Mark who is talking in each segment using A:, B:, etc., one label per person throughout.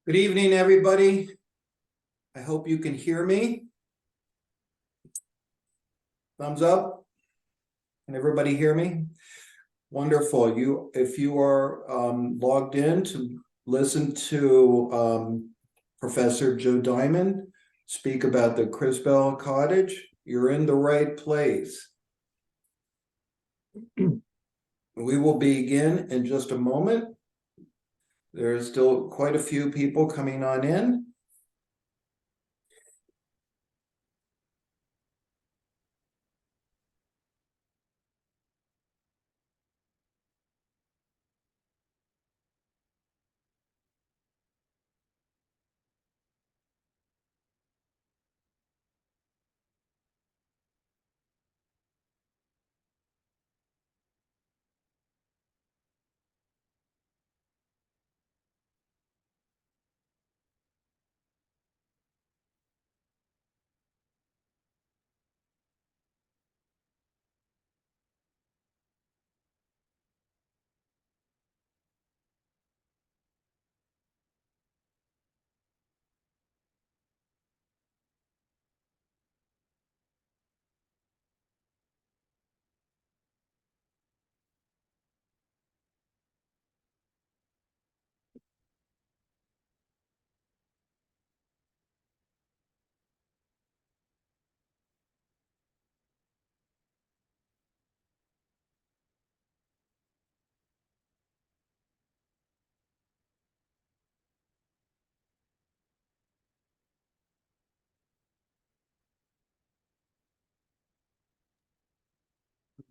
A: Good evening, everybody. I hope you can hear me. Thumbs up. Can everybody hear me? Wonderful. If you are logged in to listen to Professor Joe Diamond speak about the Crispell Cottage, you're in the right place. We will begin in just a moment. There's still quite a few people coming on in.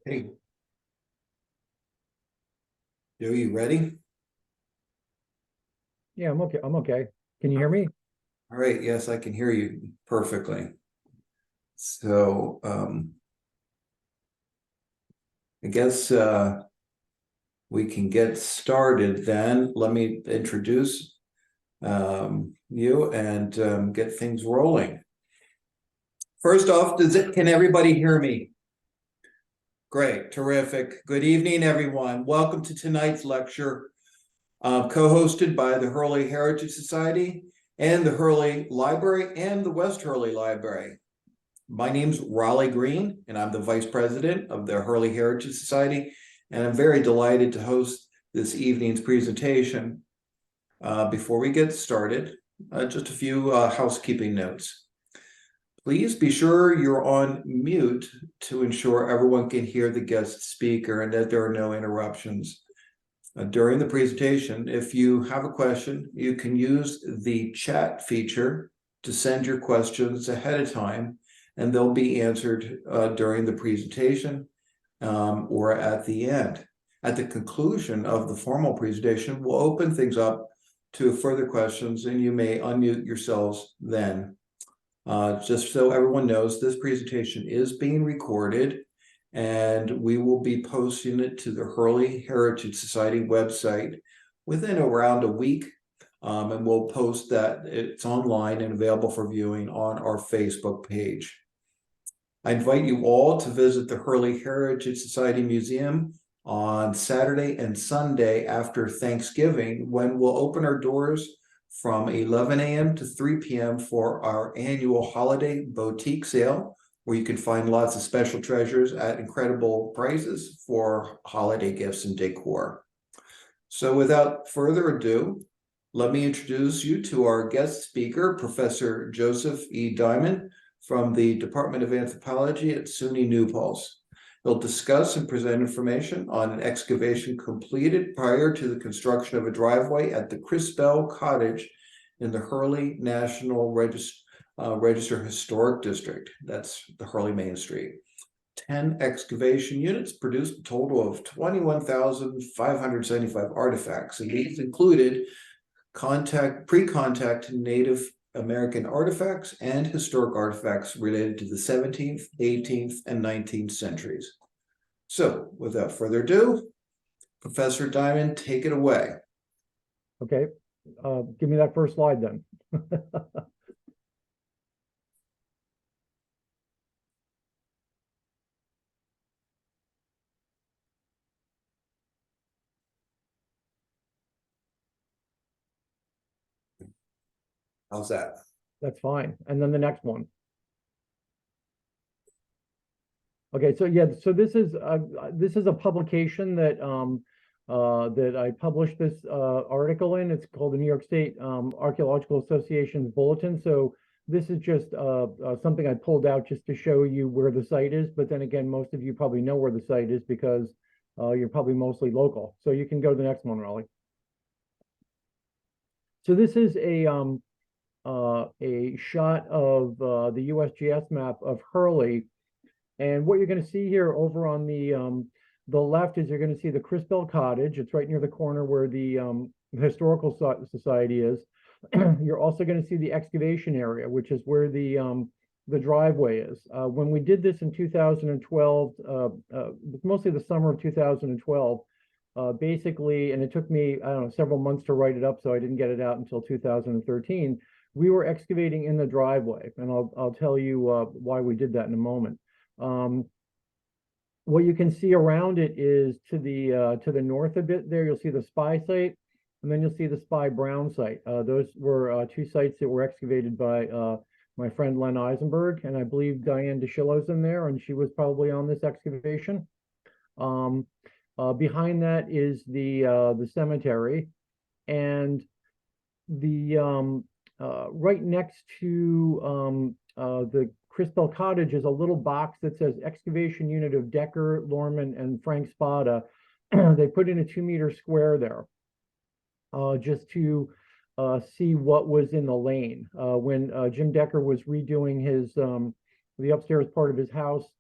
A: Hey, Joe, you ready?
B: Yeah, I'm okay. I'm okay. Can you hear me?
A: All right, yes, I can hear you perfectly. So I guess we can get started then. Let me introduce you and get things rolling. First off, can everybody hear me? Great, terrific. Good evening, everyone. Welcome to tonight's lecture, co-hosted by the Hurley Heritage Society and the Hurley Library and the West Hurley Library. My name's Raleigh Green, and I'm the Vice President of the Hurley Heritage Society, and I'm very delighted to host this evening's presentation. Before we get started, just a few housekeeping notes. Please be sure you're on mute to ensure everyone can hear the guest speaker and that there are no interruptions. During the presentation, if you have a question, you can use the chat feature to send your questions ahead of time, and they'll be answered during the presentation or at the end. At the conclusion of the formal presentation, we'll open things up to further questions, and you may unmute yourselves then. Just so everyone knows, this presentation is being recorded, and we will be posting it to the Hurley Heritage Society website within around a week. And we'll post that it's online and available for viewing on our Facebook page. I invite you all to visit the Hurley Heritage Society Museum on Saturday and Sunday after Thanksgiving, when we'll open our doors from 11 a.m. to 3 p.m. for our annual holiday boutique sale, where you can find lots of special treasures at incredible prices for holiday gifts and decor. So without further ado, let me introduce you to our guest speaker, Professor Joseph E. Diamond from the Department of Anthropology at SUNY New Paltz. He'll discuss and present information on an excavation completed prior to the construction of a driveway at the Crispell Cottage in the Hurley National Register Historic District. That's the Hurley Main Street. 10 excavation units produced a total of 21,575 artifacts, and these included pre-contact Native American artifacts and historic artifacts related to the 17th, 18th, and 19th centuries. So, without further ado, Professor Diamond, take it away.
B: Okay. Give me that first slide then.
A: How's that?
B: That's fine. And then the next one. Okay, so yeah, so this is a publication that that I published this article in. It's called the New York State Archaeological Association's Bulletin. So this is just something I pulled out just to show you where the site is. But then again, most of you probably know where the site is because you're probably mostly local. So you can go to the next one, Raleigh. So this is a shot of the USGS map of Hurley. And what you're going to see here over on the left is you're going to see the Crispell Cottage. It's right near the corner where the Historical Society is. You're also going to see the excavation area, which is where the driveway is. When we did this in 2012, mostly the summer of 2012, basically, and it took me, I don't know, several months to write it up, so I didn't get it out until 2013. We were excavating in the driveway, and I'll tell you why we did that in a moment. What you can see around it is to the north a bit there, you'll see the Spy site, and then you'll see the Spy Brown site. Those were two sites that were excavated by my friend Len Eisenberg, and I believe Diane DeShillo's in there, and she was probably on this excavation. Behind that is the cemetery, and the right next to the Crispell Cottage is a little box that says excavation unit of Decker, Lorman, and Frank Spada. They put in a 2-meter square there just to see what was in the lane. When Jim Decker was redoing his the upstairs part of his house,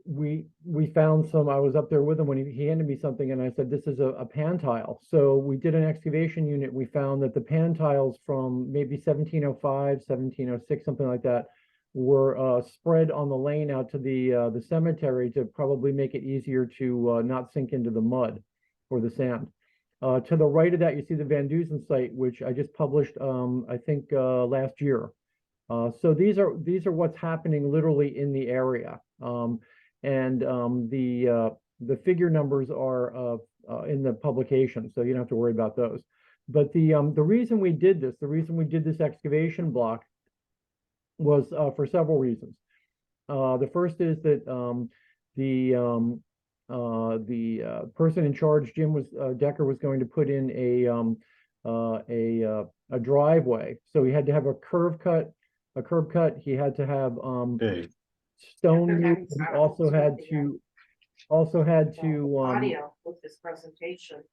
B: we found some. I was up there with him when he handed me something, and I said, this is a pan tile. So we did an excavation unit. We found that the pan tiles from maybe 1705, 1706, something like that, were spread on the lane out to the cemetery to probably make it easier to not sink into the mud or the sand. To the right of that, you see the Van Dusen site, which I just published, I think, last year. So these are what's happening literally in the area. And the figure numbers are in the publication, so you don't have to worry about those. But the reason we did this, excavation block, was for several reasons. The first is that the person in charge, Jim Decker, was going to put in a driveway, so he had to have a curb cut. He had to have stone moved. He also had to
C: audio with this presentation.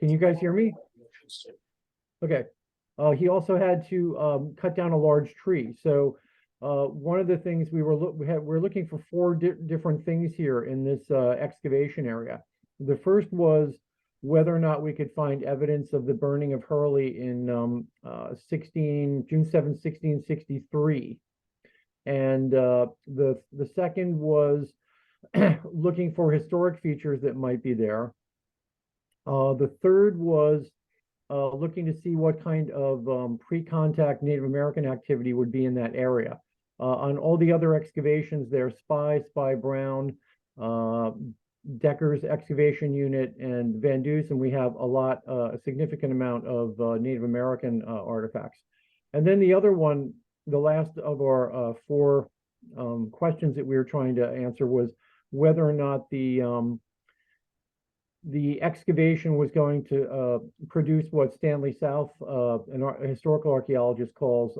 B: Can you guys hear me? Okay. He also had to cut down a large tree. So one of the things we're looking for 4 different things here in this excavation area. The first was whether or not we could find evidence of the burning of Hurley in June 7, 1663. And the second was looking for historic features that might be there. The third was looking to see what kind of pre-contact Native American activity would be in that area. On all the other excavations there, Spy Brown, Decker's excavation unit, and Van Dusen, we have a significant amount of Native American artifacts. And then the other one, the last of our 4 questions that we were trying to answer was whether or not the excavation was going to produce what Stanley South, a historical archaeologist, calls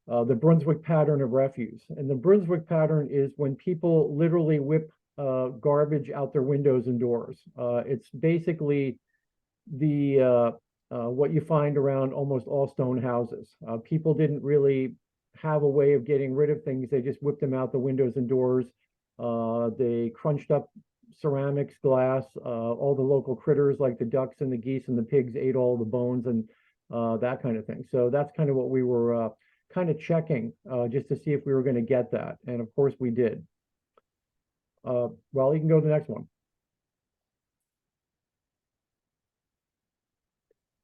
B: the Brunswick pattern of refuse. And the Brunswick pattern is when people literally whip garbage out their windows and doors. It's basically what you find around almost all stone houses. People didn't really have a way of getting rid of things. They just whipped them out the windows and doors. They crunched up ceramics, glass, all the local critters like the ducks and the geese and the pigs ate all the bones and that kind of thing. So that's kind of what we were kind of checking just to see if we were going to get that. And of course we did. Well, you can go to the next one.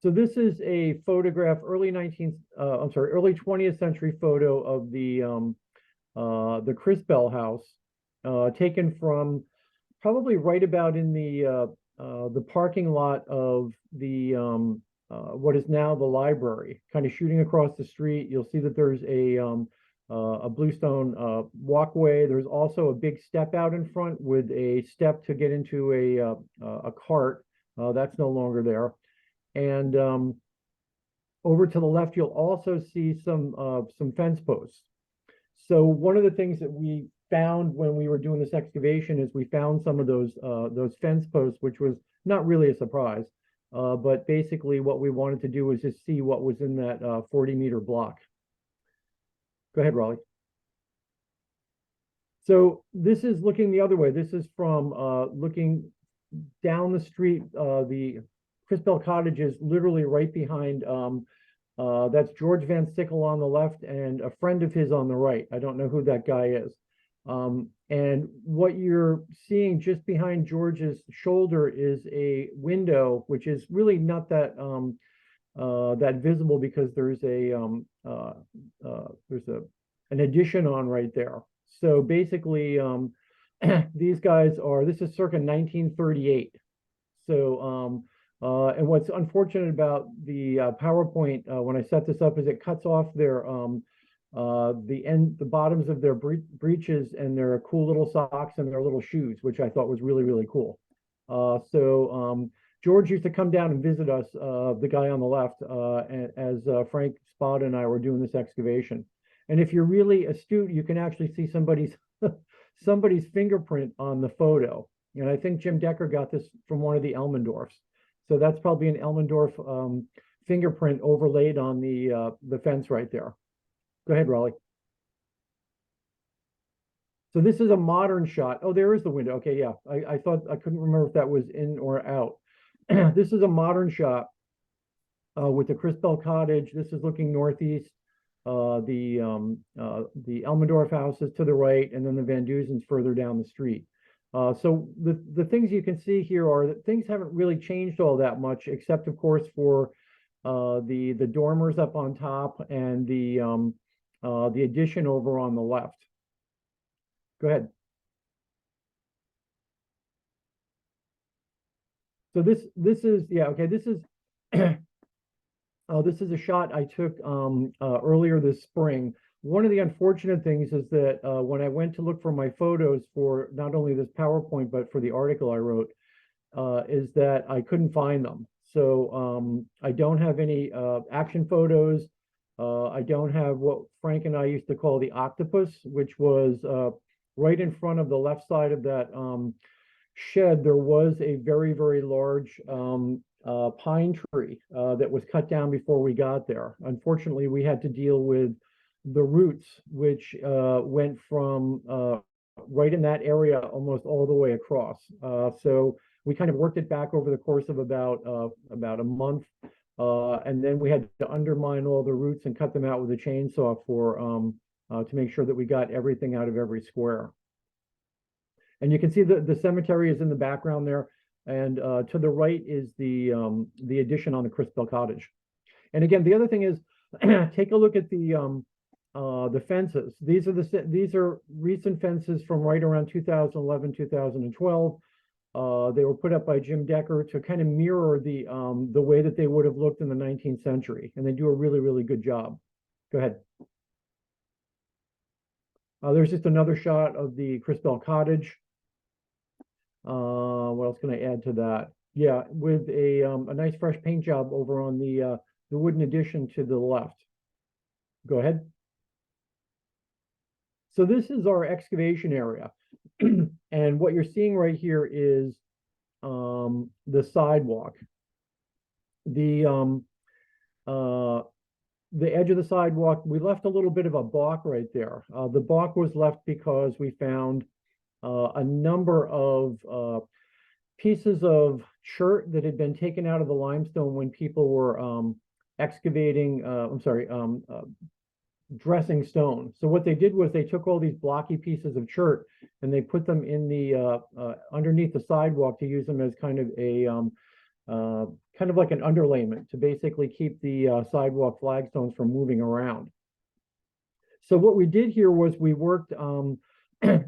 B: So this is a photograph, early 20th century photo of the Crispell house, taken from probably right about in the parking lot of the what is now the library. Kind of shooting across the street, you'll see that there's a bluestone walkway. There's also a big step out in front with a step to get into a cart. That's no longer there. And over to the left, you'll also see some fence posts. So one of the things that we found when we were doing this excavation is we found some of those fence posts, which was not really a surprise. But basically what we wanted to do was just see what was in that 40-meter block. Go ahead, Raleigh. So this is looking the other way. This is from looking down the street. The Crispell Cottage is literally right behind. That's George Van Sickle on the left and a friend of his on the right. I don't know who that guy is. And what you're seeing just behind George's shoulder is a window, which is really not that that visible because there's an addition on right there. So basically, these guys are, this is circa 1938. So, and what's unfortunate about the PowerPoint when I set this up is it cuts off their the bottoms of their breeches and their cool little socks and their little shoes, which I thought was really, really cool. George used to come down and visit us, the guy on the left, as Frank Spada and I were doing this excavation. And if you're really astute, you can actually see somebody's somebody's fingerprint on the photo. And I think Jim Decker got this from one of the Elmendorfs. So that's probably an Elmendorf fingerprint overlaid on the fence right there. Go ahead, Raleigh. So this is a modern shot. Oh, there is the window. Okay, yeah. I thought, I couldn't remember if that was in or out. This is a modern shot with the Crispell Cottage. This is looking northeast. The Elmendorf house is to the right, and then the Van Duzen's further down the street. So the things you can see here are that things haven't really changed all that much, except of course for the dormers up on top and the addition over on the left. Go ahead. So this is, yeah, okay, this is this is a shot I took earlier this spring. One of the unfortunate things is that when I went to look for my photos for not only this PowerPoint, but for the article I wrote, is that I couldn't find them. So I don't have any action photos. I don't have what Frank and I used to call the octopus, which was right in front of the left side of that shed. There was a very, very large pine tree that was cut down before we got there. Unfortunately, we had to deal with the roots, which went from right in that area almost all the way across. So we kind of worked it back over the course of about a month. And then we had to undermine all the roots and cut them out with a chainsaw for to make sure that we got everything out of every square. And you can see the cemetery is in the background there. And to the right is the addition on the Crispell Cottage. And again, the other thing is, take a look at the fences. These are recent fences from right around 2011, 2012. They were put up by Jim Decker to kind of mirror the way that they would have looked in the 19th century, and they do a really, really good job. Go ahead. There's just another shot of the Crispell Cottage. What else can I add to that? Yeah, with a nice fresh paint job over on the wooden addition to the left. Go ahead. So this is our excavation area. And what you're seeing right here is the sidewalk. The edge of the sidewalk, we left a little bit of a balk right there. The balk was left because we found a number of pieces of chert that had been taken out of the limestone when people were excavating, dressing stone. So what they did was they took all these blocky pieces of chert and they put them in the underneath the sidewalk to use them as kind of a kind of like an underlayment to basically keep the sidewalk flagstones from moving around. So what we did here was we worked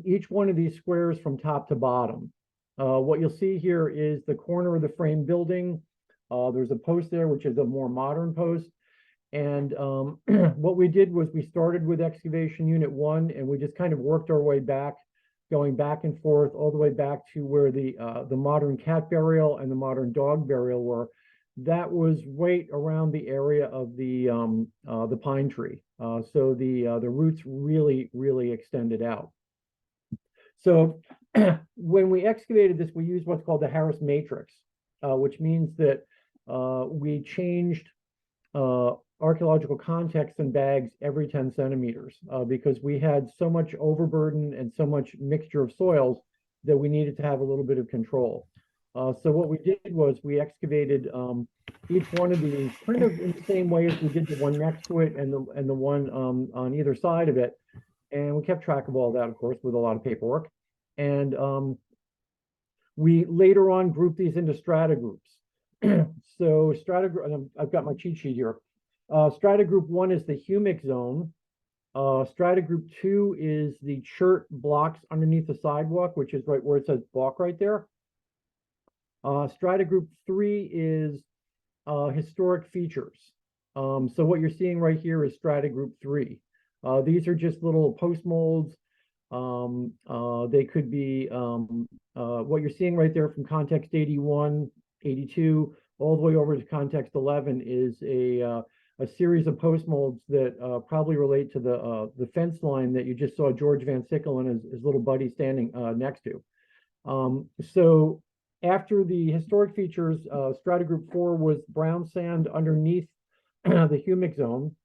B: each one of these squares from top to bottom. What you'll see here is the corner of the frame building. There's a post there, which is a more modern post. And what we did was we started with excavation unit 1, and we just kind of worked our way back, going back and forth all the way back to where the modern cat burial and the modern dog burial were. That was right around the area of the pine tree. So the roots really extended out. So when we excavated this, we used what's called the Harris matrix, which means that we changed archaeological context in bags every 10 centimeters because we had so much overburden and so much mixture of soils that we needed to have a little bit of control. So what we did was we excavated each one of these kind of in the same way as we did the one next to it and the one on either side of it. And we kept track of all that, of course, with a lot of paperwork. And we later on grouped these into strata groups. So strata group, and I've got my cheat sheet here. Strata group 1 is the humic zone. Strata group 2 is the chert blocks underneath the sidewalk, which is right where it says block right there. Strata group 3 is historic features. So what you're seeing right here is strata group 3. These are just little post molds. They could be what you're seeing right there from context 81, 82, all the way over to context 11 is a series of post molds that probably relate to the fence line that you just saw George Van Sickle and his little buddy standing next to. So after the historic features, strata group 4 was brown sand underneath the humic zone.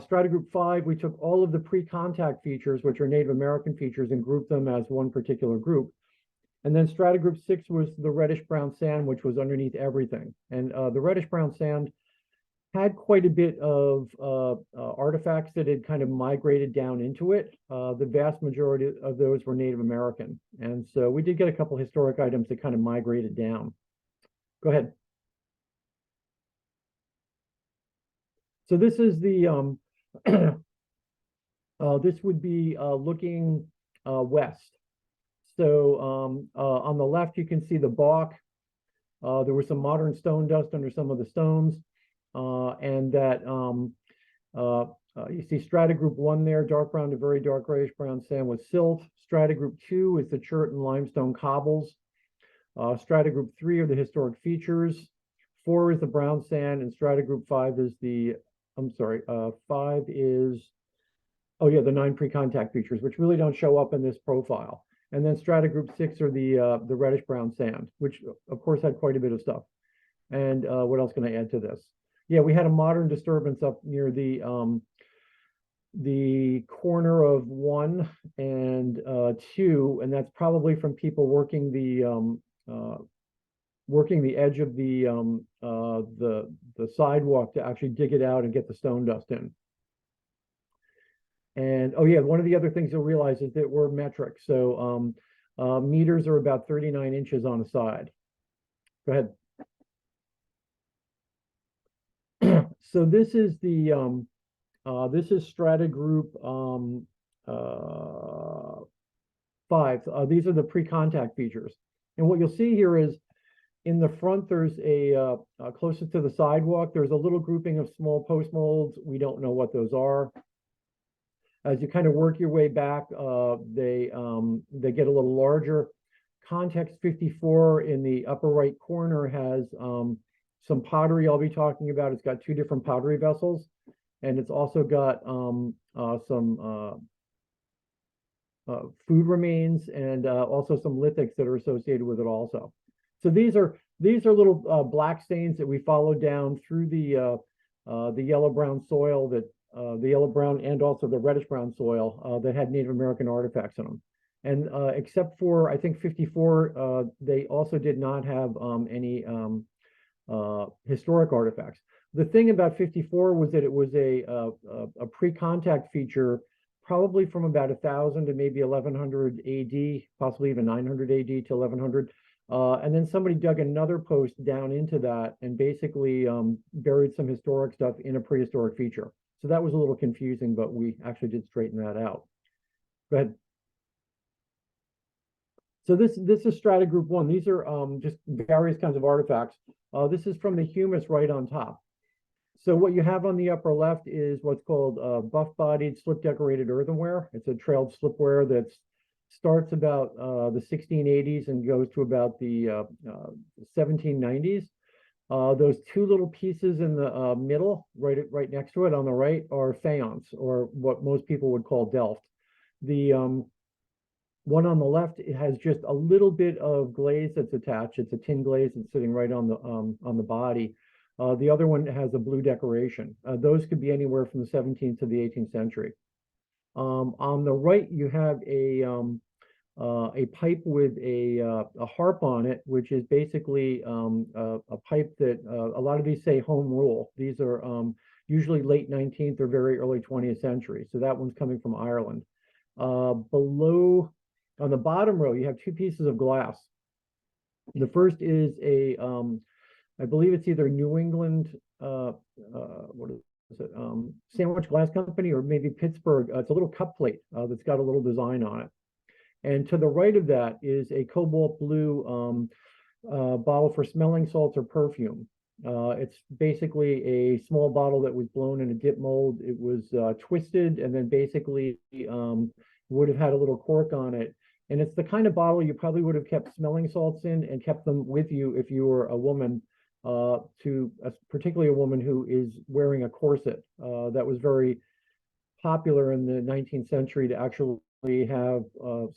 B: Strata group 5, we took all of the pre-contact features, which are Native American features, and grouped them as one particular group. And then strata group 6 was the reddish brown sand, which was underneath everything. And the reddish brown sand had quite a bit of artifacts that had kind of migrated down into it. The vast majority of those were Native American. And so we did get a couple historic items that kind of migrated down. Go ahead. So this is the, this would be looking west. So on the left, you can see the balk. There was some modern stone dust under some of the stones. And that you see strata group 1 there, dark brown to very dark grayish brown sand with silt. Strata group 2 is the chert and limestone cobbles. Strata group 3 are the historic features. 4 is the brown sand, and strata group 5 is the, 5 is, oh yeah, the 9 pre-contact features, which really don't show up in this profile. And then strata group 6 are the reddish brown sand, which of course had quite a bit of stuff. And what else can I add to this? Yeah, we had a modern disturbance up near the corner of 1 and 2, and that's probably from people working the edge of the sidewalk to actually dig it out and get the stone dust in. And oh yeah, one of the other things you'll realize is that we're metric. So meters are about 39 inches on a side. Go ahead. So this is the this is strata group 5. These are the pre-contact features. And what you'll see here is in the front, there's a closest to the sidewalk, there's a little grouping of small post molds. We don't know what those are. As you kind of work your way back, they get a little larger. Context 54 in the upper right corner has some pottery I'll be talking about. It's got 2 different pottery vessels, and it's also got some food remains and also some lithics that are associated with it also. So these are little black stains that we followed down through the yellow-brown soil, that the yellow-brown and also the reddish-brown soil that had Native American artifacts in them. And except for, I think, 54, they also did not have any historic artifacts. The thing about 54 was that it was a pre-contact feature, probably from about 1000 to maybe 1100 AD, possibly even 900 AD to 1100. And then somebody dug another post down into that and basically buried some historic stuff in a prehistoric feature. So that was a little confusing, but we actually did straighten that out. Go ahead. So this is strata group 1. These are just various kinds of artifacts. This is from the humus right on top. So what you have on the upper left is what's called buff-bodied slip-decorated earthenware. It's a trailed slipware that starts about the 1680s and goes to about the 1790s. Those two little pieces in the middle, right next to it on the right, are faience, or what most people would call Delft. The one on the left, it has just a little bit of glaze that's attached. It's a tin glaze that's sitting right on the body. The other one has a blue decoration. Those could be anywhere from the 17th to the 18th century. On the right, you have a pipe with a harp on it, which is basically a pipe that a lot of these say home rule. These are usually late 19th or very early 20th century. So that one's coming from Ireland. Below, on the bottom row, you have two pieces of glass. The first is I believe it's either New England, what is it, Sandwich Glass Company, or maybe Pittsburgh. It's a little cup plate that's got a little design on it. And to the right of that is a cobalt blue bottle for smelling salts or perfume. It's basically a small bottle that was blown in a dip mold. It was twisted and then basically would have had a little cork on it. And it's the kind of bottle you probably would have kept smelling salts in and kept them with you if you were a woman, particularly a woman who is wearing a corset. That was very popular in the 19th century, to actually have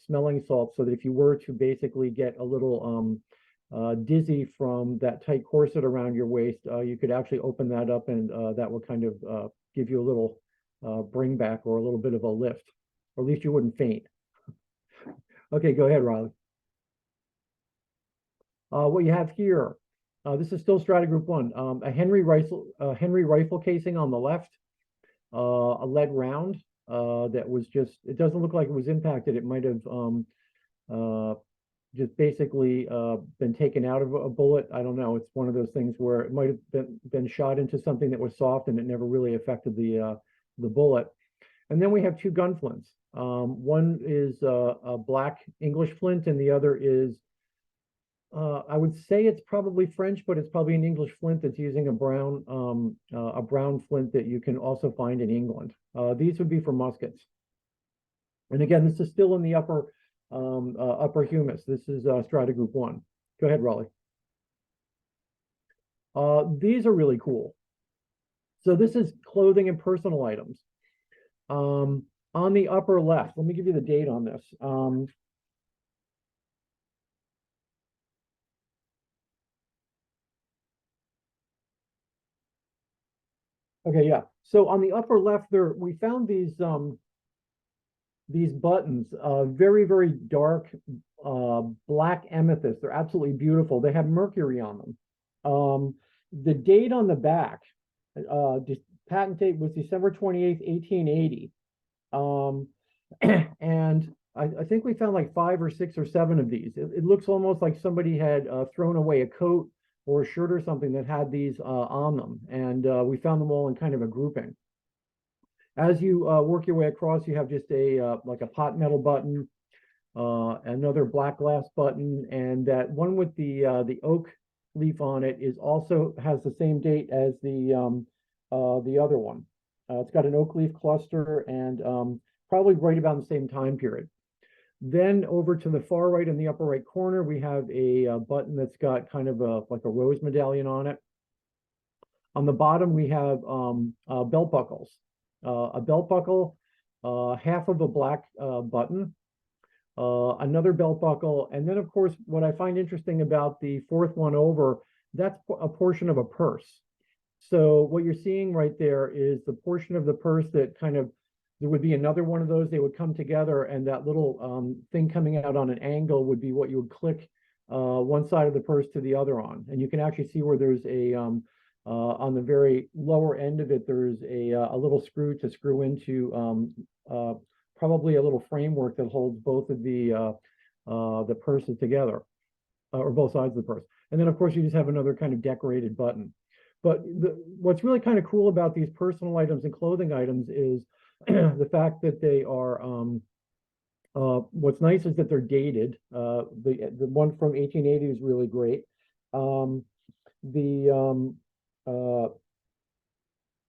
B: smelling salts, so that if you were to basically get a little dizzy from that tight corset around your waist, you could actually open that up, and that would kind of give you a little bring back, or a little bit of a lift, or at least you wouldn't faint. Okay, go ahead, Riley. What you have here, this is still strata group 1, a Henry rifle casing on the left, a lead round that was just, it doesn't look like it was impacted. It might have just basically been taken out of a bullet. I don't know. It's one of those things where it might have been shot into something that was soft and it never really affected the bullet. And then we have two gun flints. One is a black English flint, and the other is, I would say it's probably French, but it's probably an English flint that's using a brown flint that you can also find in England. These would be for muskets. And again, this is still in the upper humus. This is strata group 1. Go ahead, Raleigh. These are really cool. So this is clothing and personal items. On the upper left, let me give you the date on this. Okay, yeah. So on the upper left there, we found these buttons, very, very dark black amethyst. They're absolutely beautiful. They have mercury on them. The date on the back, patent date was December 28th, 1880. And I think we found like 5 or 6 or 7 of these. It looks almost like somebody had thrown away a coat or a shirt or something that had these on them. And we found them all in kind of a grouping. As you work your way across, you have just like a pot metal button, another black glass button, and that one with the oak leaf on it is also has the same date as the other one. It's got an oak leaf cluster and probably right about the same time period. Then over to the far right in the upper right corner, we have a button that's got kind of like a rose medallion on it. On the bottom, we have belt buckles. A belt buckle, half of a black button, another belt buckle, and then, of course, what I find interesting about the fourth one over, that's a portion of a purse. So what you're seeing right there is the portion of the purse that kind of, there would be another one of those, they would come together, and that little thing coming out on an angle would be what you would click one side of the purse to the other on. And you can actually see where there's a, on the very lower end of it, there's a little screw to screw into probably a little framework that holds both of the purses together, or both sides of the purse. And then, of course, you just have another kind of decorated button. But what's really kind of cool about these personal items and clothing items is the fact that they are What's nice is that they're dated. The one from 1880 is really great.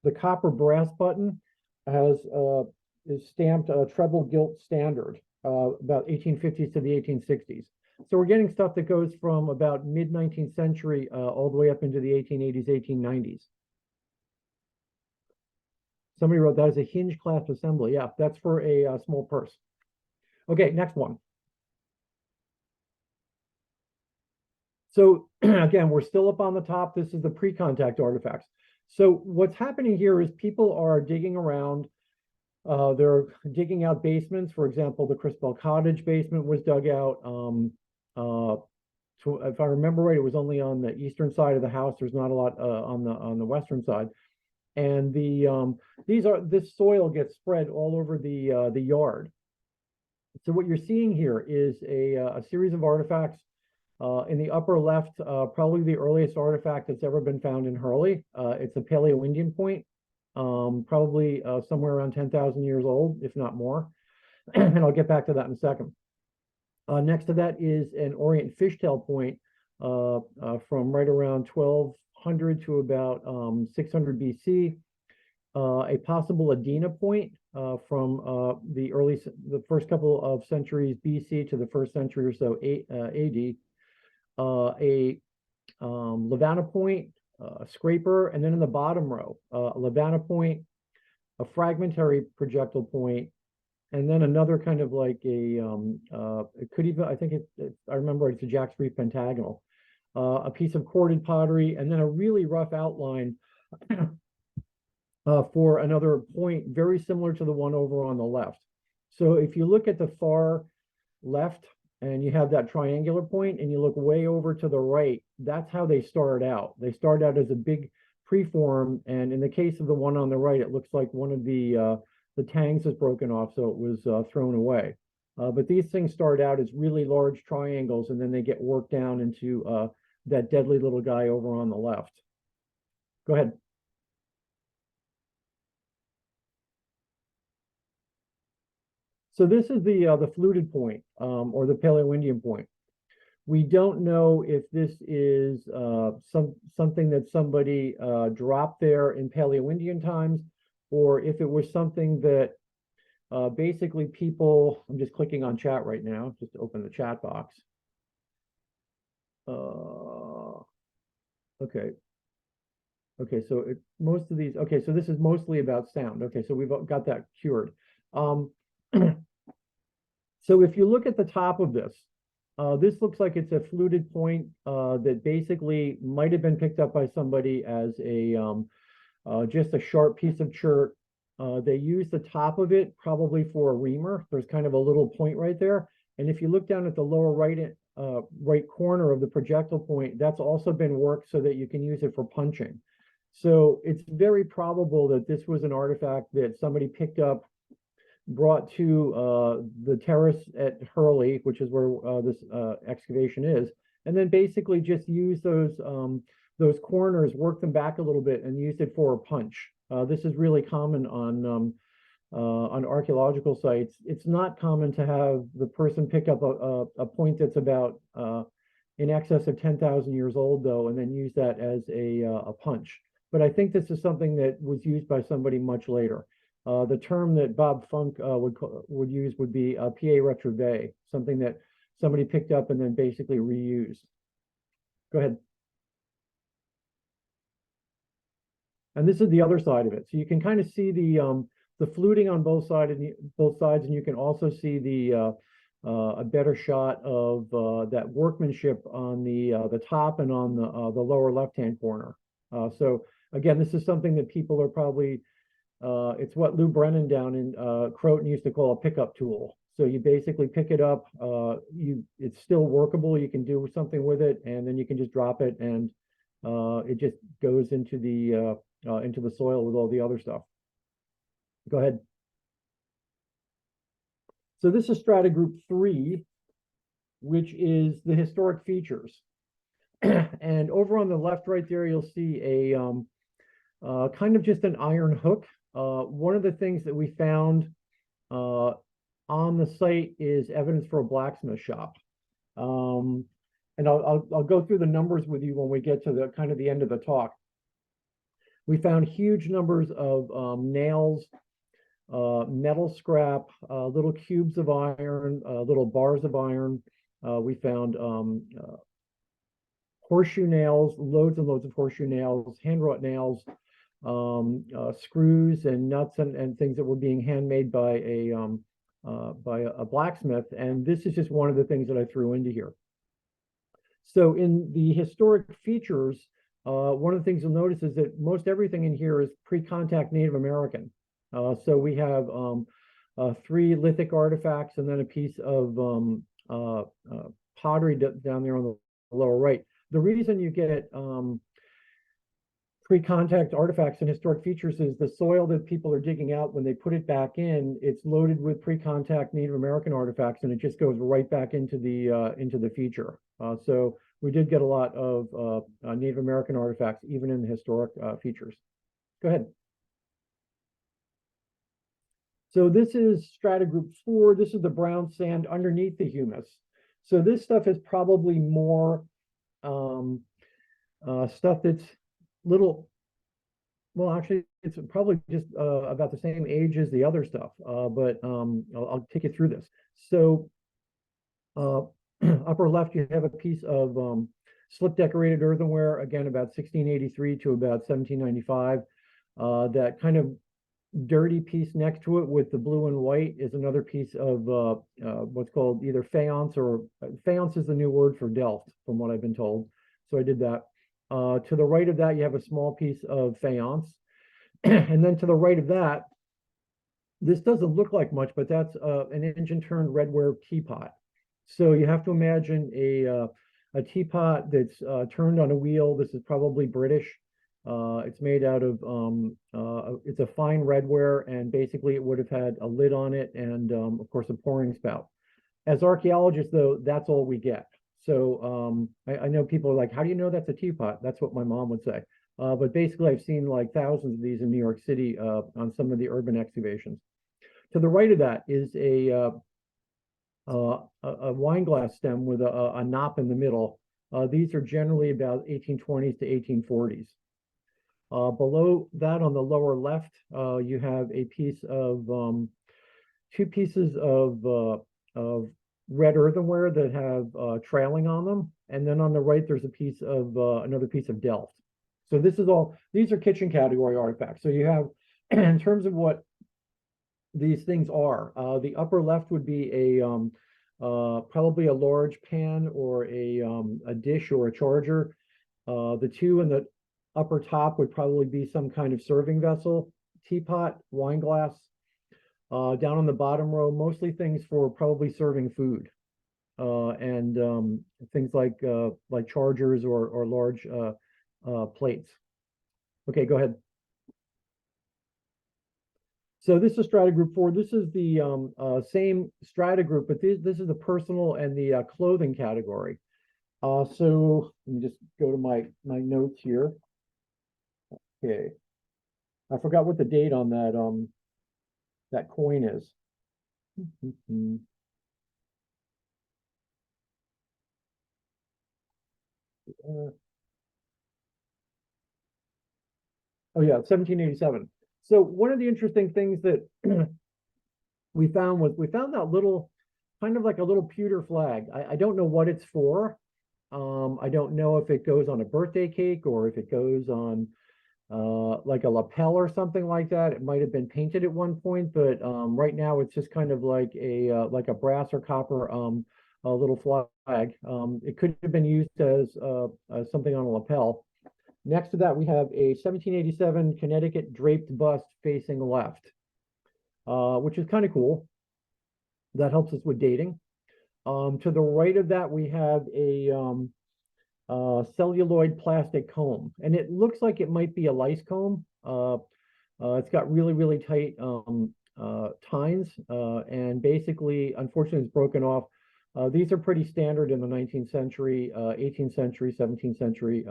B: The copper brass button is stamped treble gilt standard, about 1850s to the 1860s. So we're getting stuff that goes from about mid-19th century all the way up into the 1880s, 1890s. Somebody wrote that as a hinge clasp assembly. Yeah, that's for a small purse. Okay, next one. So again, we're still up on the top. This is the pre-contact artifacts. So what's happening here is people are digging around. They're digging out basements. For example, the Crispell Cottage basement was dug out. If I remember right, it was only on the eastern side of the house. There's not a lot on the western side. And this soil gets spread all over the yard. So what you're seeing here is a series of artifacts. In the upper left, probably the earliest artifact that's ever been found in Hurley. It's a Paleo-Indian point, probably somewhere around 10,000 years old, if not more. And I'll get back to that in a second. Next to that is an Orient fishtail point from right around 1200 to about 600 BC. A possible Adena point from the first couple of centuries BC to the first century or so AD. A Levana point, a scraper, and then in the bottom row, a Levana point, a fragmentary projectile point, and then another kind of like it could even, I think I remember it's a Jack's Reef pentagonal, a piece of corded pottery, and then a really rough outline for another point very similar to the one over on the left. So if you look at the far left, and you have that triangular point, and you look way over to the right, that's how they start out. They start out as a big preform, and in the case of the one on the right, it looks like one of the tangs is broken off, so it was thrown away. But these things start out as really large triangles, and then they get worked down into that deadly little guy over on the left. Go ahead. So this is the fluted point, or the Paleo-Indian point. We don't know if this is something that somebody dropped there in Paleo-Indian times, or if it was something that basically people, I'm just clicking on chat right now, just to open the chat box. Okay. Okay, so most of these, okay, so this is mostly about sound. Okay, so we've got that cured. So if you look at the top of this, this looks like it's a fluted point that basically might have been picked up by somebody as just a sharp piece of chert. They use the top of it probably for a reamer. There's kind of a little point right there. And if you look down at the lower right corner of the projectile point, that's also been worked so that you can use it for punching. So it's very probable that this was an artifact that somebody picked up, brought to the terrace at Hurley, which is where this excavation is, and then basically just use those corners, work them back a little bit, and use it for a punch. This is really common on archaeological sites. It's not common to have the person pick up a point that's about in excess of 10,000 years old, though, and then use that as a punch. But I think this is something that was used by somebody much later. The term that Bob Funk would use would be pied retrieve, something that somebody picked up and then basically reused. Go ahead. And this is the other side of it. So you can kind of see the fluting on both sides, and you can also see a better shot of that workmanship on the top and on the lower left-hand corner. So again, this is something that people are probably it's what Lou Brennan down in Croton used to call a pickup tool. So you basically pick it up, it's still workable, you can do something with it, and then you can just drop it, and it just goes into the soil with all the other stuff. Go ahead. So this is strata group 3, which is the historic features. And over on the left right there, you'll see a kind of just an iron hook. One of the things that we found on on the site is evidence for a blacksmith shop. And I'll go through the numbers with you when we get to the kind of the end of the talk. We found huge numbers of nails, metal scrap, little cubes of iron, little bars of iron. We found horseshoe nails, loads and loads of horseshoe nails, hand-wrought nails, screws and nuts and things that were being handmade by a blacksmith. And this is just one of the things that I threw into here. So in the historic features, one of the things you'll notice is that most everything in here is pre-contact Native American. So we have 3 lithic artifacts and then a piece of pottery down there on the lower right. The reason you get pre-contact artifacts and historic features is the soil that people are digging out, when they put it back in, it's loaded with pre-contact Native American artifacts, and it just goes right back into the feature. So we did get a lot of Native American artifacts, even in the historic features. Go ahead. So this is strata group 4. This is the brown sand underneath the humus. So this stuff is probably more stuff that's little, well, actually, it's probably just about the same age as the other stuff, but I'll take you through this. So upper left, you have a piece of slip decorated earthenware, again, about 1683 to about 1795. That kind of dirty piece next to it with the blue and white is another piece of what's called either faience, or faience is the new word for Delft, from what I've been told. So I did that. To the right of that, you have a small piece of faience. And then to the right of that, this doesn't look like much, but that's an engine-turned redware teapot. So you have to imagine a teapot that's turned on a wheel. This is probably British. It's made out of, it's a fine redware, and basically it would have had a lid on it and, of course, a pouring spout. As archaeologists, though, that's all we get. So I know people are like, how do you know that's a teapot? That's what my mom would say. But basically, I've seen like thousands of these in New York City on some of the urban excavations. To the right of that is a wine glass stem with a knop in the middle. These are generally about 1820s to 1840s. Below that, on the lower left, you have a piece of 2 pieces of red earthenware that have trailing on them, and then on the right there's a piece of another piece of Delft. So this is all, these are kitchen category artifacts. So you have, in terms of what these things are, the upper left would be a probably a large pan or a dish or a charger. The 2 in the upper top would probably be some kind of serving vessel, teapot, wine glass. Down on the bottom row, mostly things for probably serving food, and things like chargers or large plates. Okay, go ahead. So this is strata group 4. This is the same strata group, but this is the personal and the clothing category. So let me just go to my notes here. Okay, I forgot what the date on that coin is. Oh yeah, 1787. So one of the interesting things that we found that little, kind of like a little pewter flag. I don't know what it's for. I don't know if it goes on a birthday cake or if it goes on like a lapel or something like that. It might have been painted at one point, but right now it's just kind of like a brass or copper a little flag. It could have been used as something on a lapel. Next to that, we have a 1787 Connecticut draped bust facing left, which is kind of cool. That helps us with dating. To the right of that, we have a celluloid plastic comb, and it looks like it might be a lice comb. It's got really, really tight tines, and basically, unfortunately, it's broken off. These are pretty standard in the 19th century, 18th century, 17th century.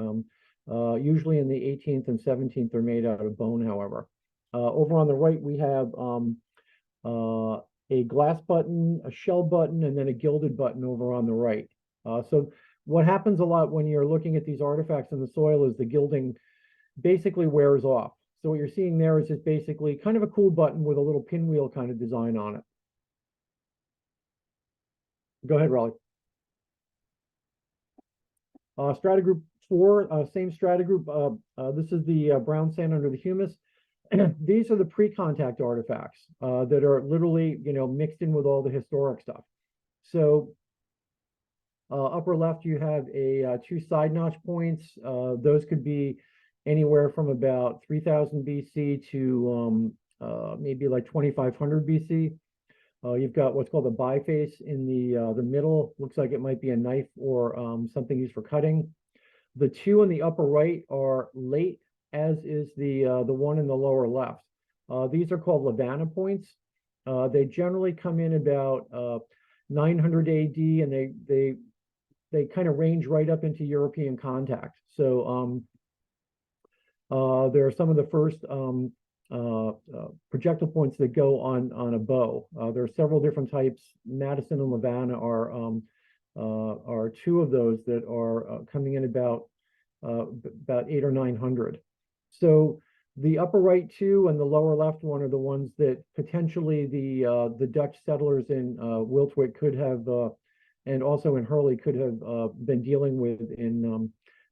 B: Usually in the 18th and 17th, they're made out of bone, however. Over on the right, we have a glass button, a shell button, and then a gilded button over on the right. So what happens a lot when you're looking at these artifacts in the soil is the gilding basically wears off. So what you're seeing there is just basically kind of a cool button with a little pinwheel kind of design on it. Go ahead, Raleigh. Strata group 4, same strata group. This is the brown sand under the humus. These are the pre-contact artifacts that are literally, mixed in with all the historic stuff. So upper left, you have a 2 side notch points. Those could be anywhere from about 3000 BC to maybe like 2500 BC. You've got what's called a biface in the middle. Looks like it might be a knife or something used for cutting. The 2 in the upper right are late, as is the one in the lower left. These are called Lavana points. They generally come in about 900 AD, and they kind of range right up into European contact. So there are some of the first projectile points that go on a bow. There are several different types. Madison and Lavana are 2 of those that are coming in about 800 or 900. So the upper right 2 and the lower left one are the ones that potentially the Dutch settlers in Wiltwyck could have, and also in Hurley could have been dealing with in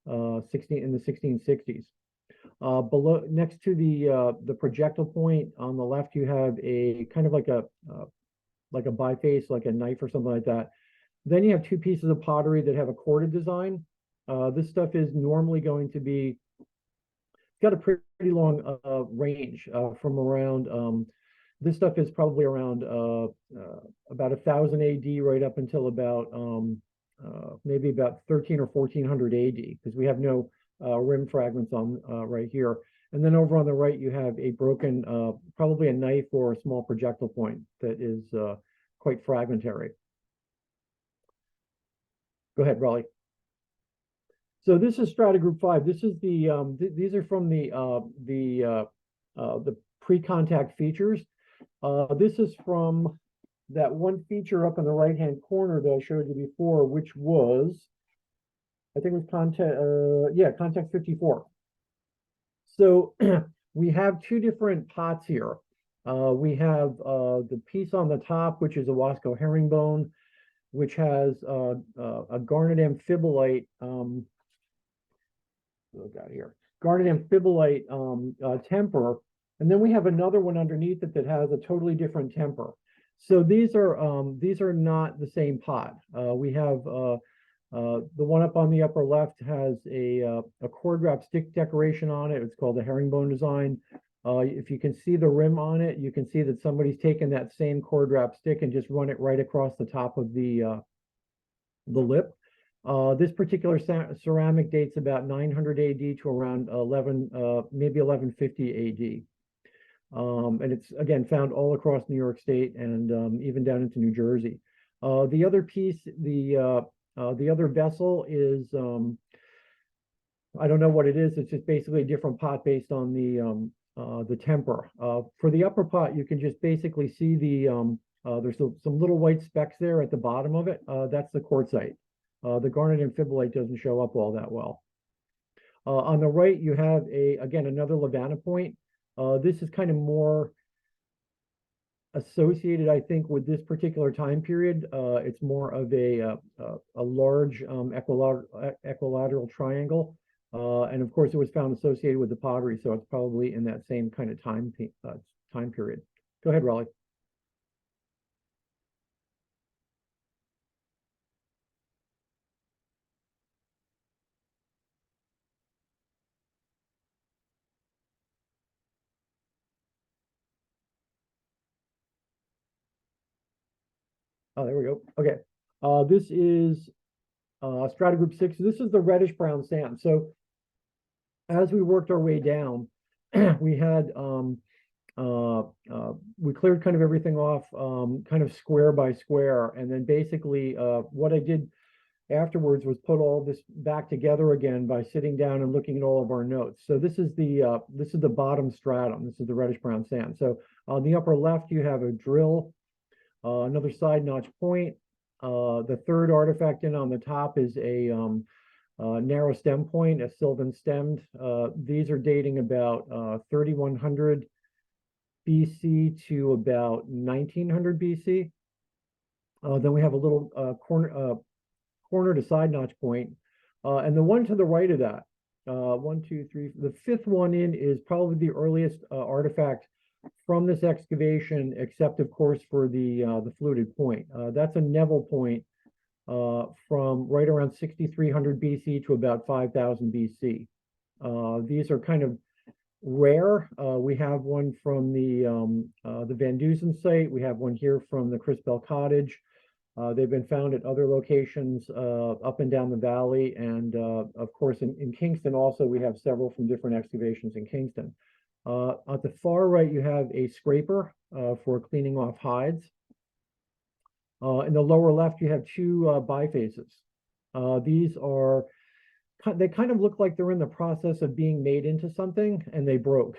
B: the 1660s. Below, next to the projectile point on the left, you have a kind of like a biface, like a knife or something like that. Then you have 2 pieces of pottery that have a corded design. This stuff is normally going to be, it's got a pretty long range from around, this stuff is probably around about 1000 AD right up until about maybe about 13 or 1400 AD, because we have no rim fragments on right here. And then over on the right, you have a broken, probably a knife or a small projectile point that is quite fragmentary. Go ahead, Raleigh. So this is strata group 5. This is these are from the pre-contact features. This is from that one feature up in the right-hand corner that I showed you before, which was, I think it was context 54. So we have 2 different pots here. We have the piece on the top, which is a Wasco herringbone, which has a garnet amphibolite. Garnet amphibolite temper, and then we have another one underneath it that has a totally different temper. So these are not the same pot. We have the one up on the upper left has a cord wrap stick decoration on it. It's called the herringbone design. If you can see the rim on it, you can see that somebody's taken that same cord wrap stick and just run it right across the top of the lip. This particular ceramic dates about 900 AD to around maybe 1150 AD. And it's, again, found all across New York State and even down into New Jersey. The other piece, the other vessel is, I don't know what it is. It's just basically a different pot based on the temper. For the upper pot, you can just basically see there's some little white specks there at the bottom of it. That's the quartzite. The garnet amphibolite doesn't show up all that well. On the right, you have again, another Lavana point. This is kind of more associated, I think, with this particular time period. It's more of a large equilateral triangle. And of course, it was found associated with the pottery, so it's probably in that same kind of time period. Go ahead, Raleigh. Oh, there we go. Okay. This is strata group 6. This is the reddish brown sand. So as we worked our way down, we had we cleared kind of everything off kind of square by square. And then basically what I did afterwards was put all this back together again by sitting down and looking at all of our notes. So this is the bottom stratum. This is the reddish brown sand. So on the upper left, you have a drill Another side notch point. The third artifact in on the top is a narrow stem point, a sylvan stemmed. These are dating about 3100 BC to about 1900 BC. Then we have a little corner to side notch point. And the one to the right of that, 1, 2, 3, the fifth one in is probably the earliest artifact from this excavation, except of course for the fluted point. That's a Neville point from right around 6300 BC to about 5000 BC. These are kind of rare. We have one from the Van Dusen site. We have one here from the Crispell Cottage. They've been found at other locations up and down the valley. And of course, in Kingston also, we have several from different excavations in Kingston. At the far right, you have a scraper for cleaning off hides. In the lower left, you have two bifaces. These are, they kind of look like they're in the process of being made into something and they broke.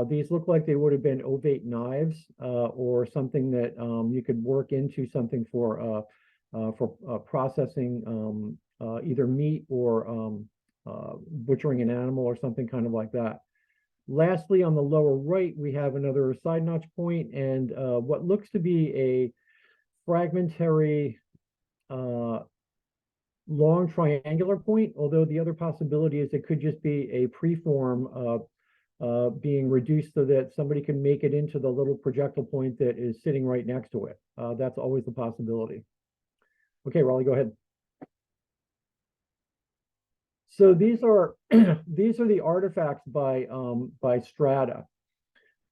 B: These look like they would have been ovate knives or something that you could work into something for processing either meat or butchering an animal or something kind of like that. Lastly, on the lower right, we have another side notch point and what looks to be a fragmentary long triangular point, although the other possibility is it could just be a preform being reduced so that somebody can make it into the little projectile point that is sitting right next to it. That's always the possibility. Okay, Raleigh, go ahead. So these are these are the artifacts by strata.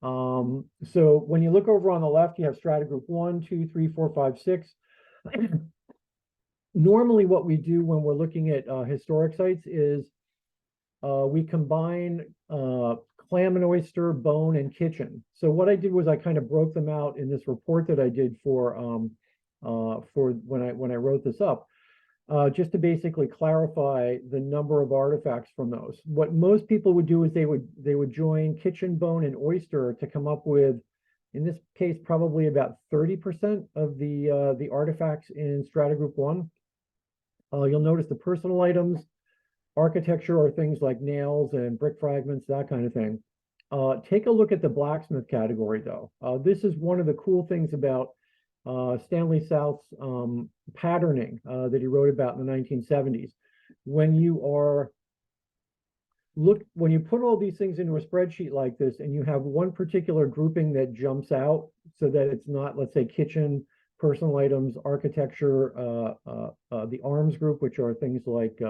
B: So when you look over on the left, you have strata group 1, 2, 3, 4, 5, 6. Normally what we do when we're looking at historic sites is we combine clam and oyster, bone, and kitchen. So what I did was I kind of broke them out in this report that I did for when I wrote this up, just to basically clarify the number of artifacts from those. What most people would do is they would join kitchen, bone, and oyster to come up with, in this case, probably about 30% of the artifacts in strata group 1. You'll notice the personal items, architecture are things like nails and brick fragments, that kind of thing. Take a look at the blacksmith category, though. This is one of the cool things about Stanley South's patterning that he wrote about in the 1970s. When you put all these things into a spreadsheet like this and you have one particular grouping that jumps out so that it's not, let's say, kitchen, personal items, architecture, the arms group, which are things like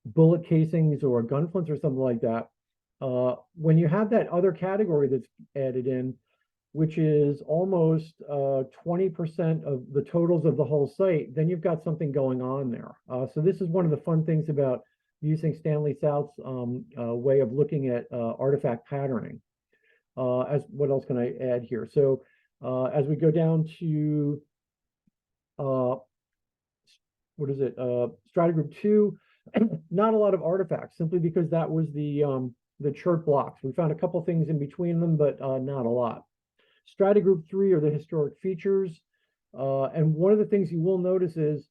B: bullet casings or gun flints or something like that. When you have that other category that's added in, which is almost 20% of the totals of the whole site, then you've got something going on there. So this is one of the fun things about using Stanley South's way of looking at artifact patterning. What else can I add here? So as we go down to what is it? Strata group 2, not a lot of artifacts, simply because that was the chert blocks. We found a couple things in between them, but not a lot. Strata group 3 are the historic features. And one of the things you will notice is,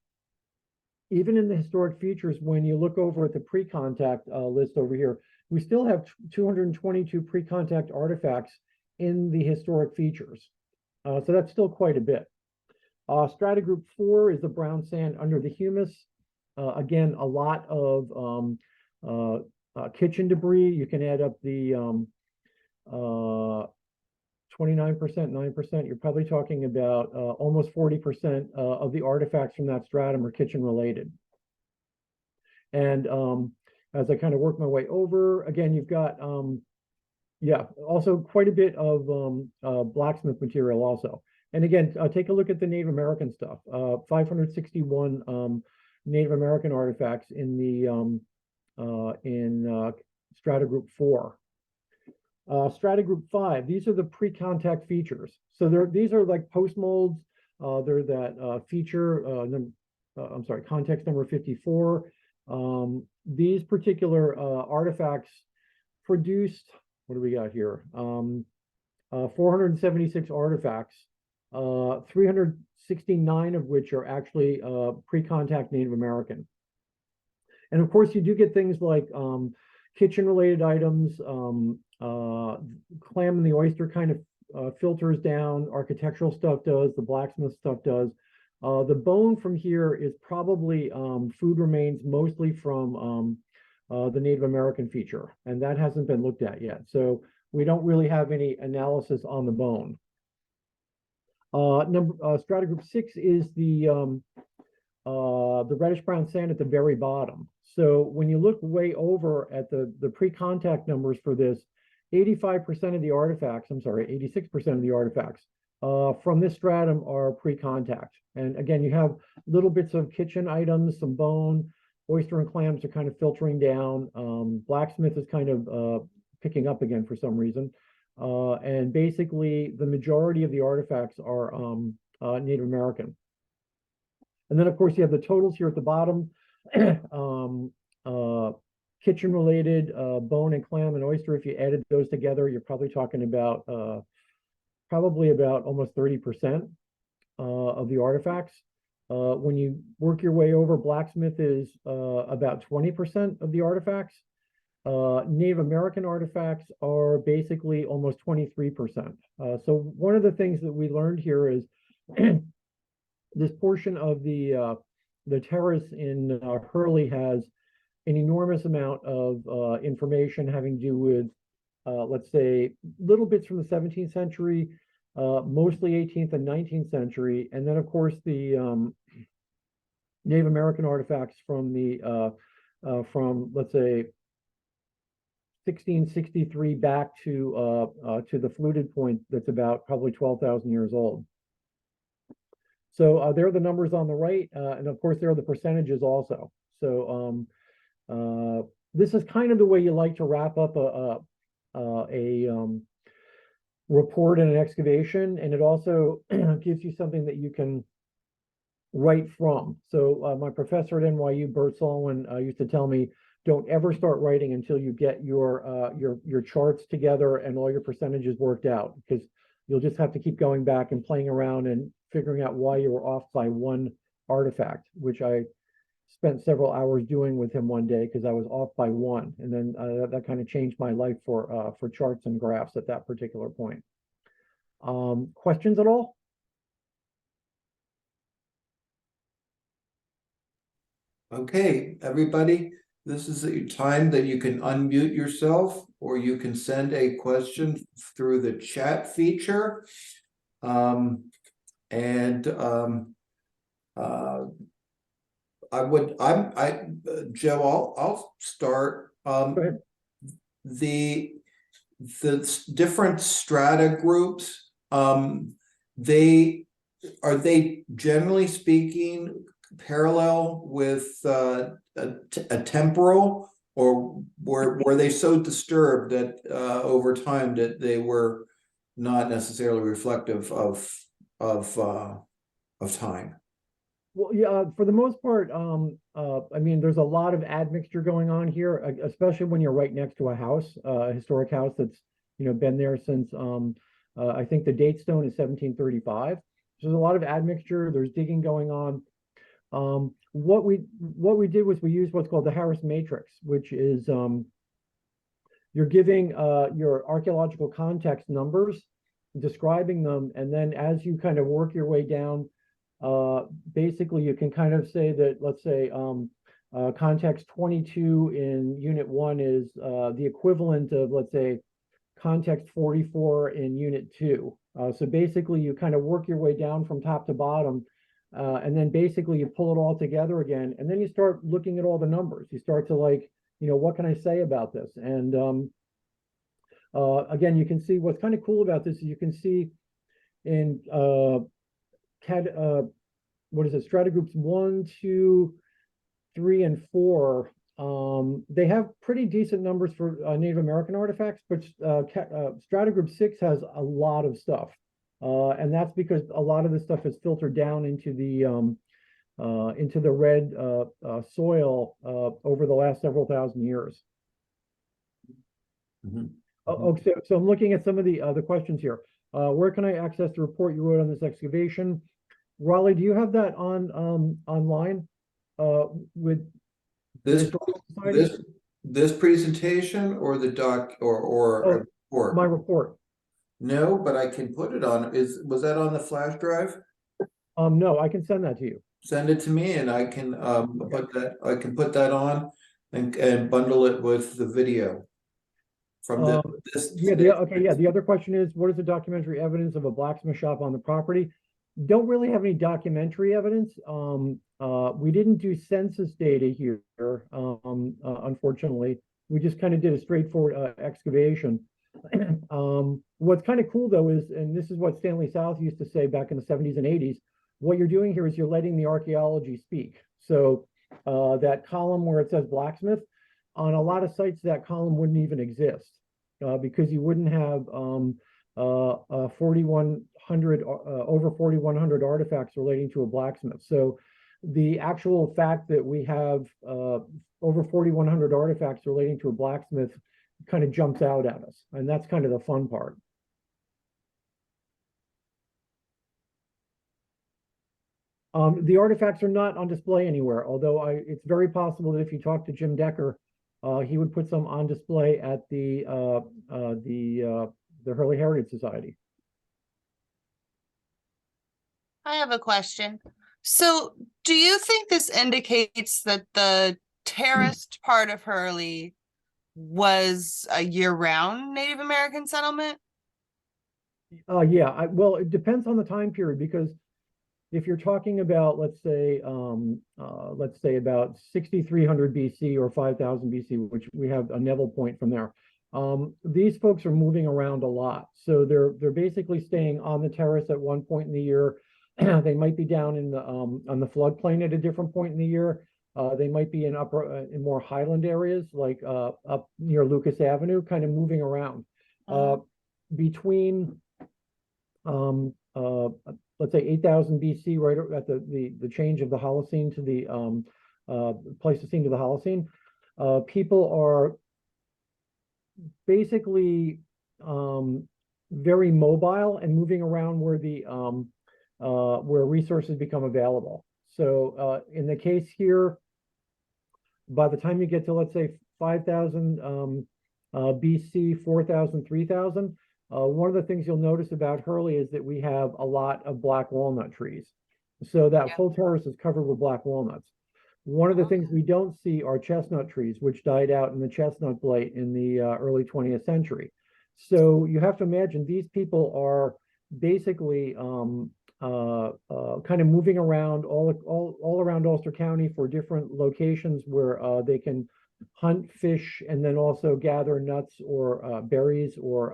B: even in the historic features, when you look over at the pre-contact list over here, we still have 222 pre-contact artifacts in the historic features. So that's still quite a bit. Strata group 4 is the brown sand under the humus. Again, a lot of kitchen debris. You can add up the 29%, 9%. You're probably talking about almost 40% of the artifacts from that stratum are kitchen related. And as I kind of work my way over, again, you've got, yeah, also quite a bit of blacksmith material also. And again, take a look at the Native American stuff. 561 Native American artifacts in the strata group 4. Strata group 5, these are the pre-contact features. So these are like post molds. They're that feature, I'm sorry, context number 54. These particular artifacts produced, what do we got here? 476 artifacts, 369 of which are actually pre-contact Native American. And of course, you do get things like kitchen-related items, clam and the oyster kind of filters down, architectural stuff does, the blacksmith stuff does. The bone from here is probably food remains mostly from the Native American feature, and that hasn't been looked at yet. So we don't really have any analysis on the bone. Stratogroup 6 is the reddish brown sand at the very bottom. So when you look way over at the pre-contact numbers for this, 85% of the artifacts, I'm sorry, 86% of the artifacts from this stratum are pre-contact. And again, you have little bits of kitchen items, some bone, oyster and clams are kind of filtering down. Blacksmith is kind of picking up again for some reason. And basically the majority of the artifacts are Native American. And then of course you have the totals here at the bottom. Kitchen related, bone and clam and oyster, if you added those together, you're probably talking about almost 30% of the artifacts. When you work your way over, blacksmith is about 20% of the artifacts. Native American artifacts are basically almost 23%. So one of the things that we learned here is this portion of the terrace in Hurley has an enormous amount of information having to do with, let's say, little bits from the 17th century, mostly 18th and 19th century, and then of course the Native American artifacts from the let's say 1663 back to the fluted point that's about probably 12,000 years old. So there are the numbers on the right, and of course there are the percentages also. So this is kind of the way you like to wrap up a report in an excavation, and it also gives you something that you can write from. So my professor at NYU, Bert Solwin, used to tell me, don't ever start writing until you get your charts together and all your percentages worked out, because you'll just have to keep going back and playing around and figuring out why you were off by one artifact, which I spent several hours doing with him one day because I was off by one. And then that kind of changed my life for charts and graphs at that particular point. Questions at all?
A: Okay, everybody, this is a time that you can unmute yourself, or you can send a question through the chat feature. Joe, I'll start.
B: Go ahead.
A: The different strata groups, are they generally speaking parallel with a temporal, or were they so disturbed that over time that they were not necessarily reflective of time?
B: Well, yeah, for the most part, I mean, there's a lot of admixture going on here, especially when you're right next to a house, a historic house that's, been there since, I think the date stone is 1735. So there's a lot of admixture. There's digging going on. What we did was we used what's called the Harris matrix, which is you're giving your archaeological context numbers, describing them, and then as you kind of work your way down, basically you can kind of say that, let's say, context 22 in unit 1 is the equivalent of, let's say, context 44 in unit 2. So basically you kind of work your way down from top to bottom, and then basically you pull it all together again, and then you start looking at all the numbers. You start to, like, what can I say about this? And again, you can see what's kind of cool about this is you can see in strata groups 1, 2, 3, and 4. They have pretty decent numbers for Native American artifacts, but strata group 6 has a lot of stuff, and that's because a lot of this stuff is filtered down into the red soil over the last several thousand years.
A: Mm-hmm.
B: So I'm looking at some of the questions here. Where can I access the report you wrote on this excavation? Raleigh, do you have that on online with the
A: This,
B: Historical Society?
A: this presentation or the doc or a report?
B: My report.
A: No, but I can put it on. Was that on the flash drive?
B: No, I can send that to you.
A: Send it to me and I can put that on and bundle it with the video from this.
B: The other question is, what is the documentary evidence of a blacksmith shop on the property? Don't really have any documentary evidence. We didn't do census data here, unfortunately. We just kind of did a straightforward excavation. What's kind of cool though is, and this is what Stanley South used to say back in the 70s and 80s, what you're doing here is you're letting the archaeology speak. So that column where it says blacksmith, on a lot of sites that column wouldn't even exist because you wouldn't have 4,100 over 4,100 artifacts relating to a blacksmith. So the actual fact that we have over 4,100 artifacts relating to a blacksmith kind of jumps out at us, and that's kind of the fun part. The artifacts are not on display anywhere, although it's very possible that if you talk to Jim Decker, he would put some on display at the Hurley Heritage Society.
D: I have a question. So do you think this indicates that the terraced part of Hurley was a year-round Native American settlement?
B: Yeah, well, it depends on the time period, because if you're talking about, let's say about 6,300 BC or 5,000 BC, which we have a Neville point from there, these folks are moving around a lot. So they're basically staying on the terrace at one point in the year. They might be down in the on the floodplain at a different point in the year. They might be in more highland areas, like up near Lucas Avenue, kind of moving around between let's say 8,000 BC, right at the change of the Holocene to the Pleistocene to the Holocene. People are basically very mobile and moving around where where resources become available. So in the case here, by the time you get to, let's say, 5,000 BC, 4,000, 3,000, one of the things you'll notice about Hurley is that we have a lot of black walnut trees. So that full terrace is covered with black walnuts. One of the things we don't see are chestnut trees, which died out in the chestnut blight in the early 20th century. So you have to imagine these people are basically kind of moving around all around Ulster County for different locations where they can hunt, fish, and then also gather nuts or berries or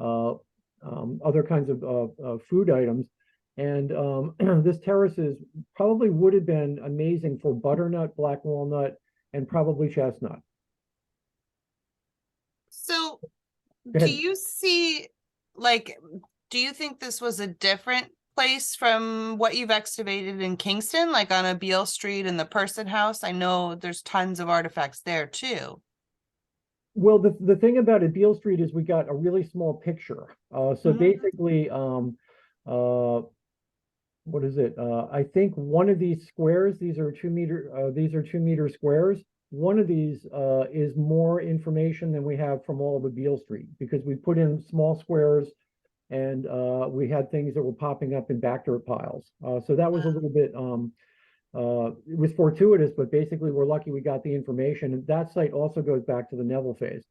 B: other kinds of food items. And this terrace probably would have been amazing for butternut, black walnut, and probably chestnut.
D: So do you see, like, do you think this was a different place from what you've excavated in Kingston, like on a Beale Street and the Person House? I know there's tons of artifacts there too.
B: Well, the thing about it, Beale Street, is we got a really small picture. So basically, what is it? I think one of these squares, these are 2 meter squares. One of these is more information than we have from all of Beale Street, because we put in small squares and we had things that were popping up in back dirt piles. So that was a little bit, it was fortuitous, but basically we're lucky we got the information. And that site also goes back to the Neville phase.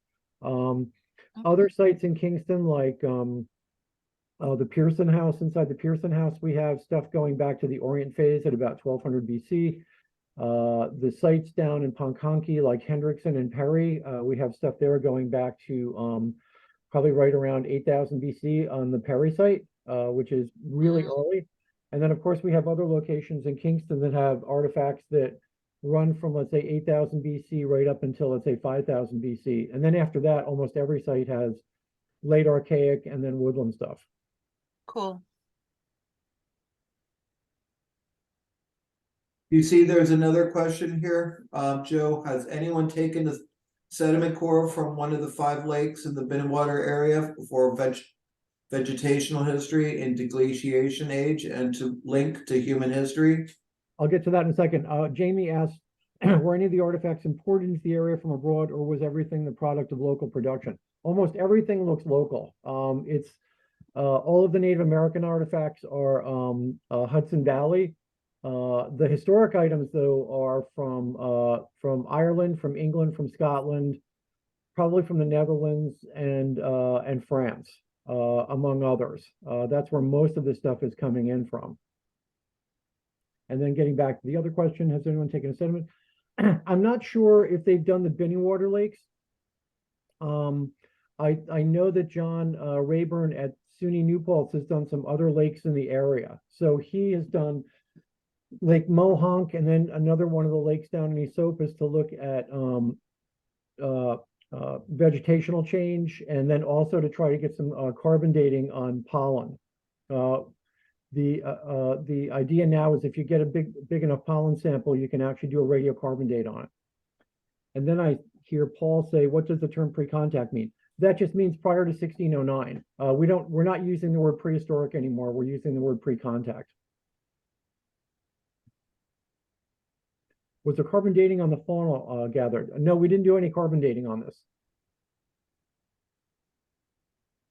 B: Other sites in Kingston, like the Pearson House, inside the Pearson House, we have stuff going back to the Orient phase at about 1200 BC. The sites down in Ponconky, like Hendrickson and Perry, we have stuff there going back to probably right around 8,000 BC on the Perry site, which is really early. And then, of course, we have other locations in Kingston that have artifacts that run from, let's say, 8,000 BC right up until, let's say, 5,000 BC. And then after that, almost every site has late archaic and then woodland stuff.
D: Cool.
A: You see, there's another question here. Joe, has anyone taken sediment core from one of the 5 lakes in the Binnenwater area for vegetational history in deglaciation age and to link to human history?
B: I'll get to that in a second. Jamie asked, were any of the artifacts imported into the area from abroad, or was everything the product of local production? Almost everything looks local. It's all of the Native American artifacts are Hudson Valley. The historic items, though, are from Ireland, from England, from Scotland, probably from the Netherlands and France, among others. That's where most of this stuff is coming in from. And then getting back to the other question, has anyone taken a sediment? I'm not sure if they've done the Binnenwater lakes. I know that John Rayburn at SUNY New Paltz has done some other lakes in the area. So he has done Lake Mohonk, and then another one of the lakes down in Esopus to look at vegetational change, and then also to try to get some carbon dating on pollen. The idea now is if you get a big enough pollen sample, you can actually do a radiocarbon date on it. And then I hear Paul say, what does the term pre-contact mean? That just means prior to 1609. We're not using the word prehistoric anymore. We're using the word pre-contact. Was there carbon dating on the fauna gathered? No, we didn't do any carbon dating on this.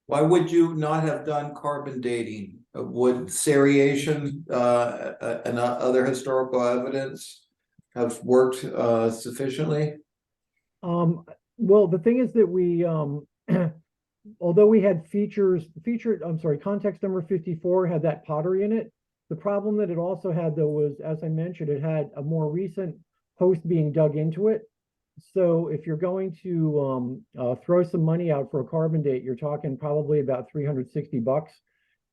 A: Why would you not have done carbon dating? Would seriation and other historical evidence have worked sufficiently?
B: Well, the thing is that we, although we had context number 54 had that pottery in it. The problem that it also had, though, was, as I mentioned, it had a more recent post being dug into it. So if you're going to throw some money out for a carbon date, you're talking probably about $360.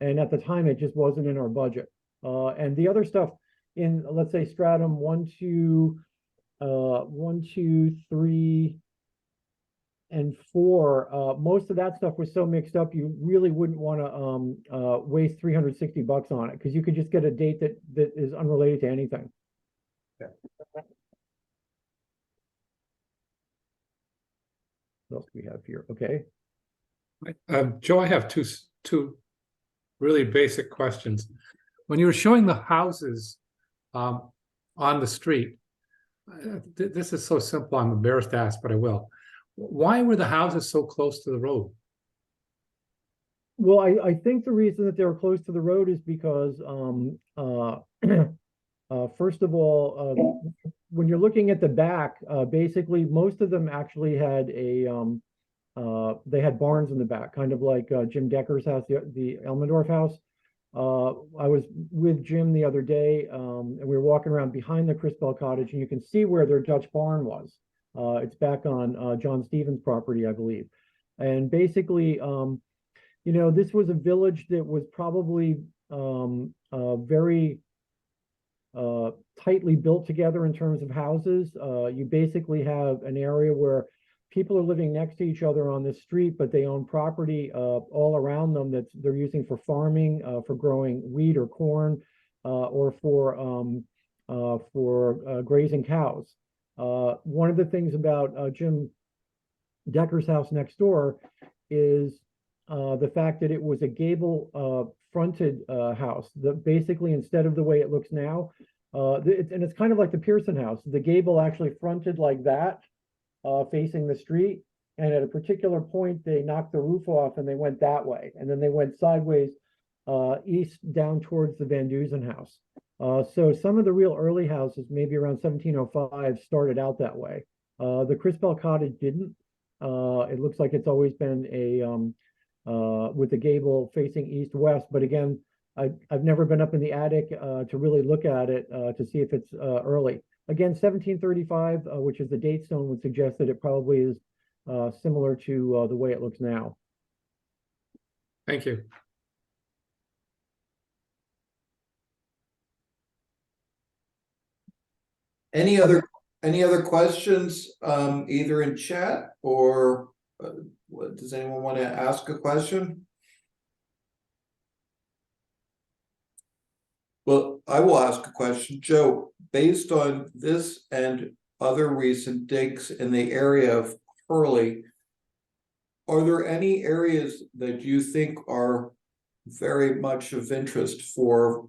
B: And at the time, it just wasn't in our budget. And the other stuff in, let's say, stratum 1, 2, 3, and 4, most of that stuff was so mixed up, you really wouldn't want to waste $360 on it, because you could just get a date that is unrelated to anything.
A: Okay.
B: What else do we have here? Okay.
E: Joe, I have two really basic questions. When you were showing the houses on the street, this is so simple, I'm embarrassed to ask, but I will. Why were the houses so close to the road?
B: Well, I think the reason that they were close to the road is because, first of all, when you're looking at the back, basically most of them actually had they had barns in the back, kind of like Jim Decker's house, the Elmendorf house. I was with Jim the other day, and we were walking around behind the Crispell Cottage, and you can see where their Dutch barn was. It's back on John Stevens' property, I believe. And basically, this was a village that was probably very tightly built together in terms of houses. You basically have an area where people are living next to each other on this street, but they own property all around them that they're using for farming, for growing wheat or corn, or for grazing cows. One of the things about Jim Decker's house next door is the fact that it was a gable fronted house. Basically, instead of the way it looks now, and it's kind of like the Pearson house. The gable actually fronted like that, facing the street. And at a particular point, they knocked the roof off and they went that way. And then they went sideways east down towards the Van Dusen house. So some of the real early houses, maybe around 1705, started out that way. The Crispell Cottage didn't. It looks like it's always been with the gable facing east-west. But again, I've never been up in the attic to really look at it to see if it's early. Again, 1735, which is the date stone, would suggest that it probably is similar to the way it looks now.
E: Thank you.
A: Any other questions, either in chat or does anyone want to ask a question? Well, I will ask a question. Joe, based on this and other recent digs in the area of Hurley, are there any areas that you think are very much of interest for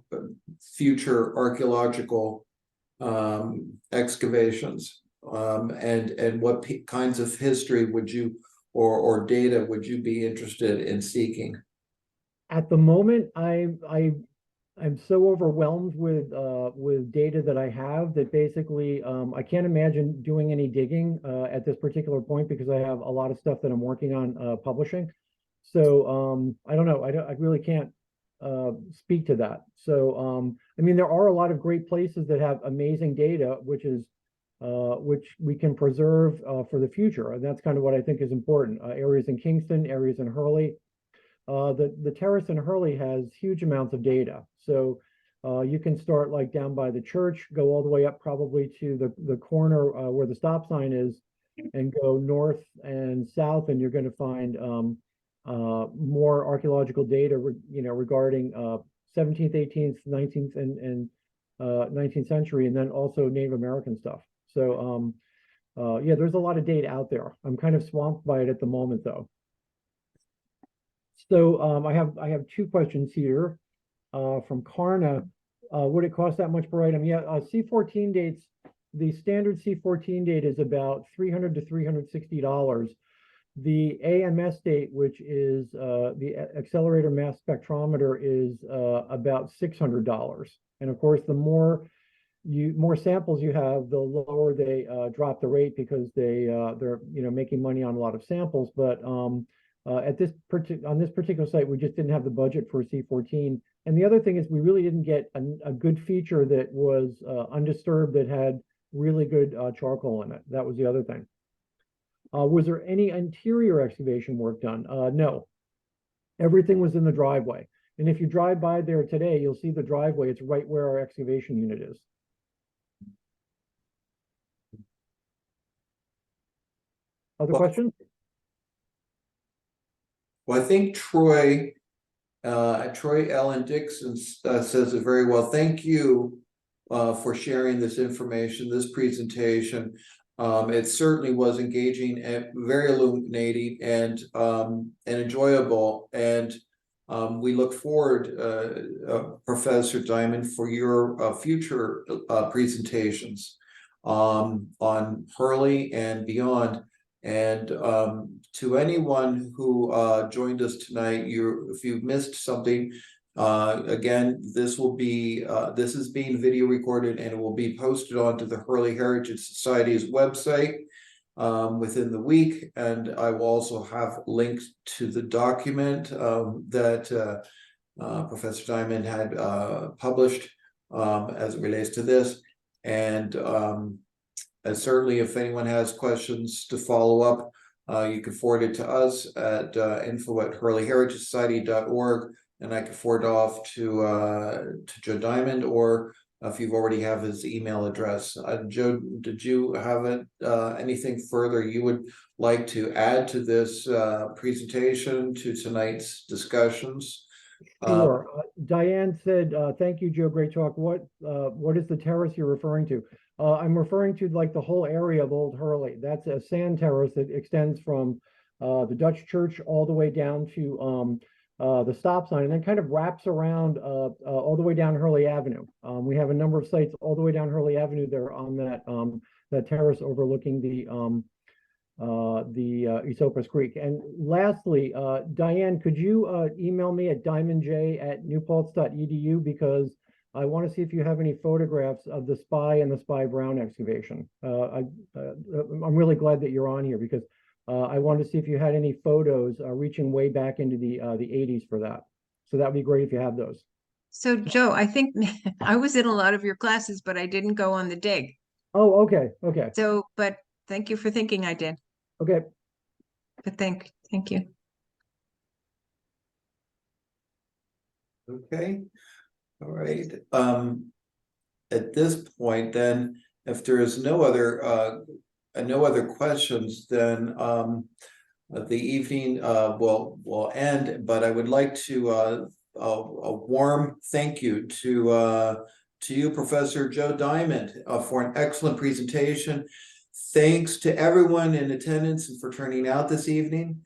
A: future archaeological excavations? And what kinds of history would you or data would you be interested in seeking?
B: At the moment, I'm so overwhelmed with data that I have that basically I can't imagine doing any digging at this particular point because I have a lot of stuff that I'm working on publishing. So I don't know. I really can't speak to that. So I mean, there are a lot of great places that have amazing data, which we can preserve for the future, and that's kind of what I think is important. Areas in Kingston, areas in Hurley. The terrace in Hurley has huge amounts of data. So you can start like down by the church, go all the way up probably to the corner where the stop sign is, and go north and south, and you're going to find more archaeological data, regarding 17th, 18th, 19th, and 19th century, and then also Native American stuff. So yeah, there's a lot of data out there. I'm kind of swamped by it at the moment, though. So I have two questions here from Karna. Would it cost that much per item? Yeah, C14 dates, the standard C14 date is about $300 to $360. The AMS date, which is the accelerator mass spectrometer, is about $600. And of course, the more samples you have, the lower they drop the rate because they're making money on a lot of samples. But on this particular site, we just didn't have the budget for C14. And the other thing is we really didn't get a good feature that was undisturbed, that had really good charcoal in it. That was the other thing. Was there any interior excavation work done? No. Everything was in the driveway. And if you drive by there today, you'll see the driveway. It's right where our excavation unit is. Other questions?
A: Well, I think Troy Ellen Dixon says it very well. Thank you for sharing this information, this presentation. It certainly was engaging and very illuminating and enjoyable. And we look forward, Professor Diamond, for your future presentations on Hurley and beyond. And to anyone who joined us tonight, if you missed something, again, this is being video recorded, and it will be posted onto the Hurley Heritage Society's website within the week. And I will also have links to the document that Professor Diamond had published as it relates to this. And certainly, if anyone has questions to follow up, you can forward it to us at info@hurleyheritagesociety.org, and I can forward it off to Joe Diamond, or if you already have his email address. Joe, did you have anything further you would like to add to this presentation, to tonight's discussions?
B: Sure. Diane said, thank you, Joe, great talk. What is the terrace you're referring to? I'm referring to like the whole area of Old Hurley. That's a sand terrace that extends from the Dutch church all the way down to the stop sign, and then kind of wraps around all the way down Hurley Avenue. We have a number of sites all the way down Hurley Avenue there on that terrace overlooking the Esopus Creek. And lastly, Diane, could you email me at diamondj@newpaltz.edu, because I want to see if you have any photographs of the Spy and the Spy Brown excavation. I'm really glad that you're on here, because I wanted to see if you had any photos reaching way back into the 80s for that. So that would be great if you have those.
F: So Joe, I think I was in a lot of your classes, but I didn't go on the dig.
B: Oh, okay. Okay.
F: So, but thank you for thinking I did.
B: Okay.
F: But thank you.
A: Okay. All right. At this point, then, if there is no other questions, then the evening will end. But I would like to a warm thank you to you, Professor Joe Diamond, for an excellent presentation. Thanks to everyone in attendance and for turning out this evening.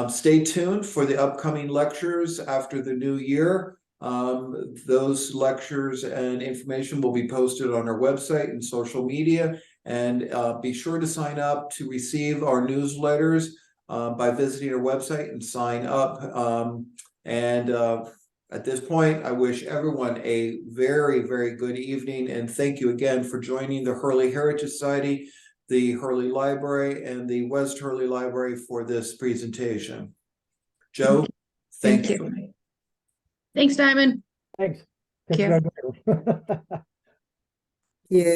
A: Stay tuned for the upcoming lectures after the new year. Those lectures and information will be posted on our website and social media. And be sure to sign up to receive our newsletters by visiting our website and sign up. At this point, I wish everyone a very, very good evening. And thank you again for joining the Hurley Heritage Society, the Hurley Library, and the West Hurley Library for this presentation. Joe, thank you.
F: Thanks, Diamond.
B: Thanks.
F: Care.
B: Congratulations.
A: Yeah.